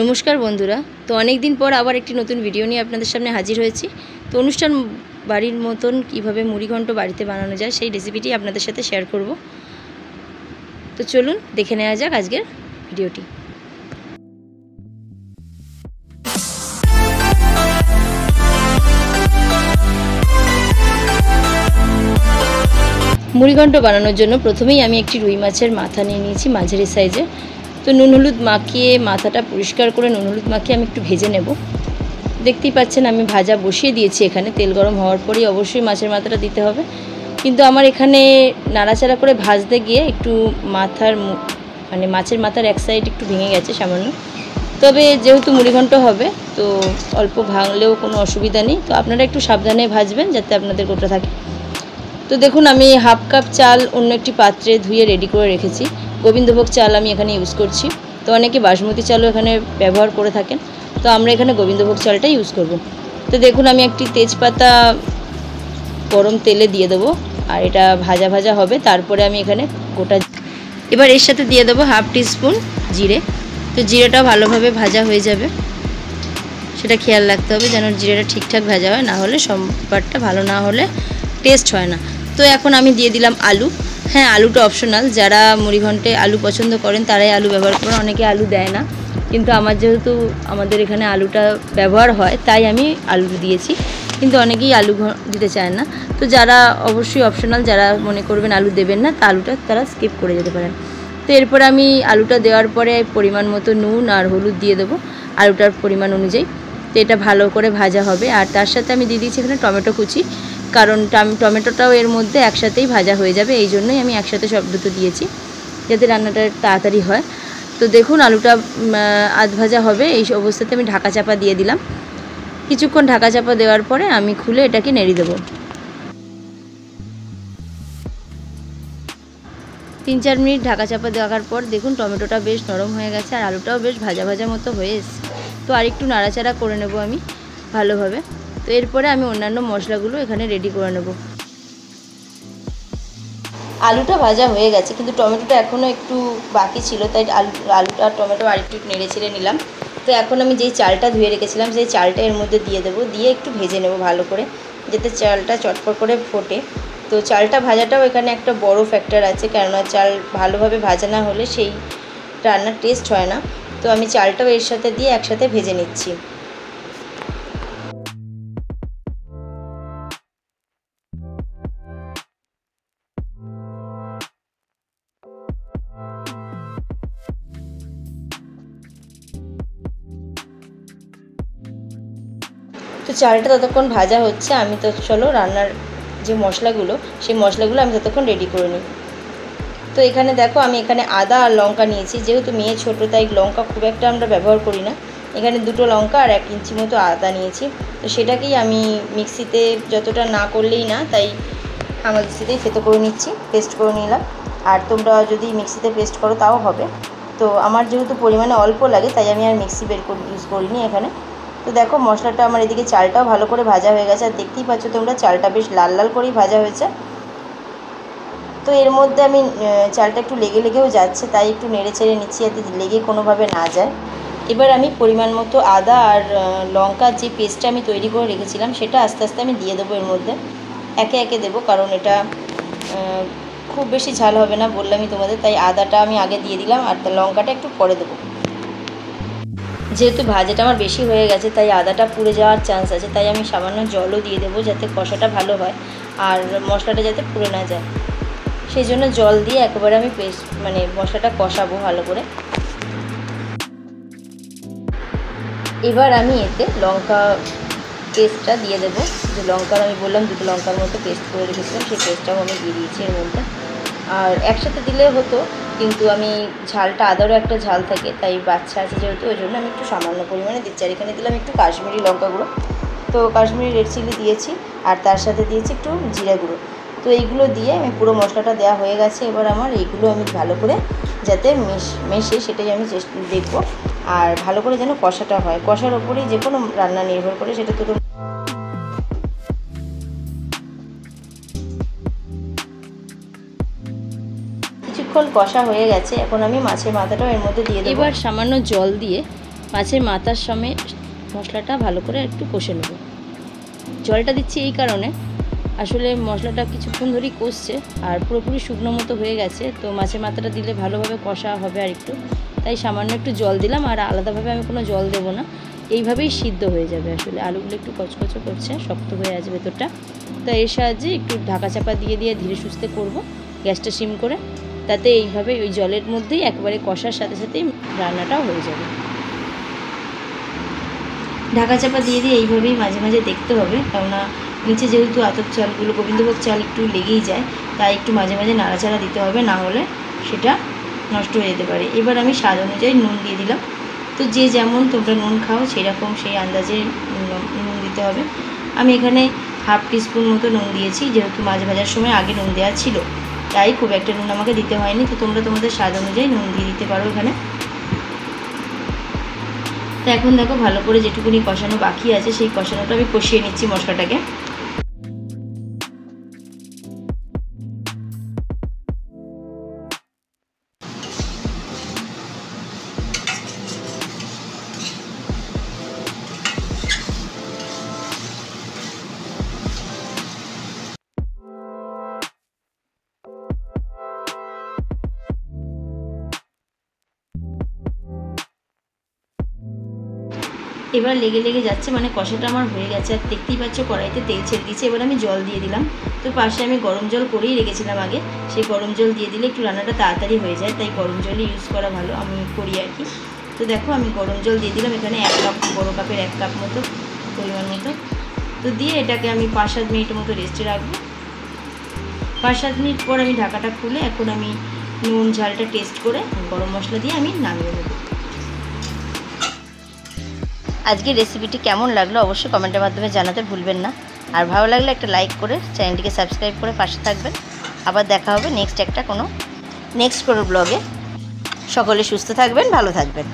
নমস্কার বন্ধুরা। তো অনেক দিন পর আবার একটি নতুন ভিডিও নিয়ে আপনাদের সামনে হাজির হয়েছি। তো অনুষ্ঠান বাড়ির মতন কিভাবে মুড়িঘণ্ট বাড়িতে বানানো যায় সেই রেসিপিটি আপনাদের সাথে শেয়ার করব। তো চলুন দেখে নেওয়া যাক আজকের ভিডিওটি। মুড়িঘণ্ট বানানোর জন্য প্রথমেই আমি একটি রুই মাছের মাথা নিয়ে নিয়েছি মাঝারি সাইজের। তো নুন হলুদ মাখিয়ে মাথাটা পরিষ্কার করে নুন হলুদ মাখিয়ে আমি একটু ভেজে নেব। দেখতেই পাচ্ছেন আমি ভাজা বসিয়ে দিয়েছি। এখানে তেল গরম হওয়ার পরেই অবশ্যই মাছের মাথাটা দিতে হবে, কিন্তু আমার এখানে নাড়াচাড়া করে ভাজতে গিয়ে একটু মাছের মাথার এক সাইড একটু ভেঙে গেছে সামান্য। তবে যেহেতু মুড়িঘণ্ট হবে তো অল্প ভাঙলেও কোনো অসুবিধা নেই। তো আপনারা একটু সাবধানে ভাজবেন যাতে আপনাদের গোটা থাকে। তো দেখুন আমি হাফ কাপ চাল অন্য একটি পাত্রে ধুয়ে রেডি করে রেখেছি। গোবিন্দভোগ চাল আমি এখানে ইউজ করছি। তো অনেকে বাসমতি চালও এখানে ব্যবহার করে থাকেন, তো আমরা এখানে গোবিন্দভোগ চালটা ইউজ করব। তো দেখুন আমি একটি তেজপাতা গরম তেলে দিয়ে দেবো, আর এটা ভাজা ভাজা হবে। তারপরে আমি এখানে এবার এর সাথে দিয়ে দেবো হাফ টিস্পুন জিরে। তো জিরেটা ভালোভাবে ভাজা হয়ে যাবে, সেটা খেয়াল রাখতে হবে যেন জিরেটা ঠিকঠাক ভাজা হয়, না হলে সম্বারটা ভালো না হলে টেস্ট হয় না। তো এখন আমি দিয়ে দিলাম আলু। হ্যাঁ, আলুটা অপশনাল, যারা মুড়িঘণ্টে আলু পছন্দ করেন তারাই আলু ব্যবহার করেন, অনেকে আলু দেয় না। কিন্তু যেহেতু আমাদের এখানে আলুটা ব্যবহার হয় তাই আমি আলু দিয়েছি, কিন্তু অনেকেই আলু দিতে চায় না। তো যারা অবশ্যই অপশনাল, যারা মনে করবেন আলু দেবেন না, তা আলুটা তারা স্কিপ করে যেতে পারেন। তো এরপর আমি আলুটা দেওয়ার পরে পরিমাণ মতো নুন আর হলুদ দিয়ে দেবো আলুটার পরিমাণ অনুযায়ী। তো এটা ভালো করে ভাজা হবে। আর তার সাথে আমি দিয়ে দিচ্ছি এখানে টমেটো কুচি, কারণ টমেটোটাও এর মধ্যে একসাথেই ভাজা হয়ে যাবে, এই জন্যই আমি একসাথে সব দুটো দিয়েছি যাতে রান্নাটা তাড়াতাড়ি হয়। তো দেখুন আলুটা আধ ভাজা হবে, এই অবস্থাতে আমি ঢাকা চাপা দিয়ে দিলাম। কিছুক্ষণ ঢাকা চাপা দেওয়ার পরে আমি খুলে এটাকে নেড়ে দেবো। 3-4 মিনিট ঢাকা চাপা দেওয়ার পর দেখুন টমেটোটা বেশ নরম হয়ে গেছে আর আলুটাও বেশ ভাজা ভাজা মতো হয়ে এসেছে। তো আর একটু নাড়াচাড়া করে নেব আমি ভালোভাবে। তো এরপরে আমি অন্যান্য মশলাগুলো এখানে রেডি করে নেব। আলুটা ভাজা হয়ে গেছে, কিন্তু টমেটোটা এখনও একটু বাকি ছিল, তাই আলুটা আর টমেটো আর একটু নেড়ে ছেড়ে নিলাম। তো এখন আমি যেই চালটা ধুয়ে রেখেছিলাম সেই চালটা এর মধ্যে দিয়ে দেবো, দিয়ে একটু ভেজে নেব ভালো করে যাতে চালটা চটপট করে ফোটে। তো চালটা ভাজাটাও এখানে একটা বড় ফ্যাক্টর আছে, কেননা চাল ভালোভাবে ভাজা না হলে সেই রান্নার টেস্ট হয় না। তো আমি চালটাও এর সাথে দিয়ে একসাথে ভেজে নিচ্ছি। তো চালটা ততক্ষণ ভাজা হচ্ছে, আমি তো চলো রান্নার যে মশলাগুলো সেই মশলাগুলো আমি ততক্ষণ রেডি করে নিই। তো এখানে দেখো আমি এখানে আদা আর লঙ্কা নিয়েছি, যেহেতু মেয়ে ছোটো তাই লঙ্কা খুব একটা আমরা ব্যবহার করি না। এখানে 2টো লঙ্কা আর 1 ইঞ্চি মতো আদা নিয়েছি। তো সেটাকেই আমি মিক্সিতে যতটা না করলেই না, তাই আমার মিক্সিতেই থেতো করে নিচ্ছি, পেস্ট করে নিলাম। আর তোমরা যদি মিক্সিতে পেস্ট করো তাও হবে। তো আমার যেহেতু পরিমাণে অল্প লাগে তাই আমি আর মিক্সি ইউজ করিনি এখানে। তো দেখো মশলাটা আমার এদিকে চালটাও ভালো করে ভাজা হয়ে গেছে, আর দেখতেই পাচ্ছ তোমরা চালটা বেশ লাল লাল করেই ভাজা হয়েছে। তো এর মধ্যে আমি চালটা একটু লেগেও যাচ্ছে, তাই একটু নেড়ে ছেড়ে নিচ্ছি যাতে লেগে কোনোভাবে না যায়। এবার আমি পরিমাণ মতো আদা আর লঙ্কার যে পেস্টটা আমি তৈরি করে রেখেছিলাম সেটা আস্তে আস্তে আমি দিয়ে দেবো এর মধ্যে, একে একে দেবো, কারণ এটা খুব বেশি ঝাল হবে না বললামই তোমাদের, তাই আদাটা আমি আগে দিয়ে দিলাম আর লঙ্কাটা একটু পরে দেবো। যেহেতু ভাজাটা আমার বেশি হয়ে গেছে তাই আদাটা পুড়ে যাওয়ার চান্স আছে, তাই আমি সামান্য জলও দিয়ে দেবো যাতে কষাটা ভালো হয় আর মশলাটা যাতে পুড়ে না যায়। সেই জন্য জল দিয়ে একেবারে আমি মশলাটা কষাবো ভালো করে। এবার আমি এতে লঙ্কা পেস্টটা দিয়ে দেবো, যে লঙ্কার আমি বললাম 2টো লঙ্কার মতো পেস্ট করে রেখেছিলাম সেই পেস্টটাও আমি দিয়ে দিয়েছি এর মধ্যে। আর একসাথে দিলে হতো, কিন্তু আমি ঝালটা আদারও একটা ঝাল থাকে, তাই বাচ্চা আছে যেহেতু ওই জন্য আমি একটু সামান্য পরিমাণে দিচ্ছি। আর এখানে দিলাম একটু কাশ্মীরি লঙ্কা গুঁড়ো, তো কাশ্মীরি রেড চিলি দিয়েছি, আর তার সাথে দিয়েছি একটু জিরা গুঁড়ো। তো এইগুলো দিয়ে আমি পুরো মশলাটা দেওয়া হয়ে গেছে। এবার আমার এইগুলো আমি ভালো করে যাতে মেশে সেটাই আমি দেখবো, আর ভালো করে যেন কষাটা হয়। কষার ওপরেই যে কোনো রান্না নির্ভর করে, সেটা তো কিছুক্ষণ কষা হয়ে গেছে। এখন আমি মাছের মাথাটাও এর মধ্যে দিয়ে দেবো। এবার সামান্য জল দিয়ে মাছের মাথার সমেত মশলাটা ভালো করে একটু কষে নেব। জলটা দিচ্ছি এই কারণে, আসলে মশলাটা কিছুক্ষণ ধরেই কষছে আর পুরোপুরি শুকনো মতো হয়ে গেছে, তো মাছের মাথাটা দিলে ভালোভাবে কষা হবে আর একটু, তাই সামান্য একটু জল দিলাম। আর আলাদাভাবে আমি কোনো জল দেবো না, এইভাবেই সিদ্ধ হয়ে যাবে। আসলে আলুগুলো একটু কচকচো করছে, শক্ত হয়ে আছে ভেতরটা, তো এর সাহায্যে একটু ঢাকা চাপা দিয়ে দিয়ে ধীরে সুস্থে করব, গ্যাসটা সিম করে, তাতে এইভাবে ওই জলের মধ্যেই একবারে কষার সাথে সাথেই রান্নাটাও হয়ে যাবে। ঢাকা চাপা দিয়ে দিয়ে এইভাবেই মাঝে মাঝে দেখতে হবে, কেননা নিচে যেহেতু আতপ চালগুলো গোবিন্দভোগ চাল একটু লেগেই যায়, তাই একটু মাঝে মাঝে নাড়াচাড়া দিতে হবে, না হলে সেটা নষ্ট হয়ে যেতে পারে। এবার আমি স্বাদ অনুযায়ী নুন দিয়ে দিলাম। তো যে যেমন তোমরা নুন খাও সেরকম সেই আন্দাজে নুন দিতে হবে। আমি এখানে হাফ টিস্পুন মতো নুন দিয়েছি, যেহেতু মাছ ভাজার সময় আগে নুন দেওয়া ছিল, তাই খুব একটা নুন আমাকে দিতে হয়নি। তো তোমরা তোমাদের স্বাদ অনুযায়ী নুন দিয়ে দিতে পারো এখানে। তো এখন দেখো ভালো করে যেটুকুনি কষানো বাকি আছে সেই কষানোটা আমি কষিয়ে নিচ্ছি মশলাটাকে। এবার লেগে লেগে যাচ্ছে, মানে কষাটা আমার হয়ে গেছে, আর দেখতেই পাচ্ছ কড়াইতে তেল ছেড়ে দিয়েছে। এবার আমি জল দিয়ে দিলাম। তো পাশে আমি গরম জল করেই রেখেছিলাম আগে, সেই গরম জল দিয়ে দিলে একটু রান্নাটা তাড়াতাড়ি হয়ে যায়, তাই গরম জলই ইউজ করা ভালো, আমি করি আর কি। তো দেখো আমি গরম জল দিয়ে দিলাম এখানে 1 কাপ, বড়ো কাপের 1 কাপ মতো পরিমাণ মতো। তো দিয়ে এটাকে আমি 5-7 মিনিটের মতো রেস্টে রাখবো। 5-7 মিনিট পর আমি ঢাকাটা খুলে এখন আমি নুন ঝালটা টেস্ট করে গরম মশলা দিয়ে আমি নামিয়ে নেব। আজকের রেসিপিটি কেমন লাগলো অবশ্যই কমেন্টের মাধ্যমে জানাতে ভুলবেন না। আর ভালো লাগলে একটা লাইক করে চ্যানেলটিকে সাবস্ক্রাইব করে পাশে থাকবেন। আবার দেখা হবে নেক্সট কোনো ব্লগে। সকলে সুস্থ থাকবেন, ভালো থাকবেন।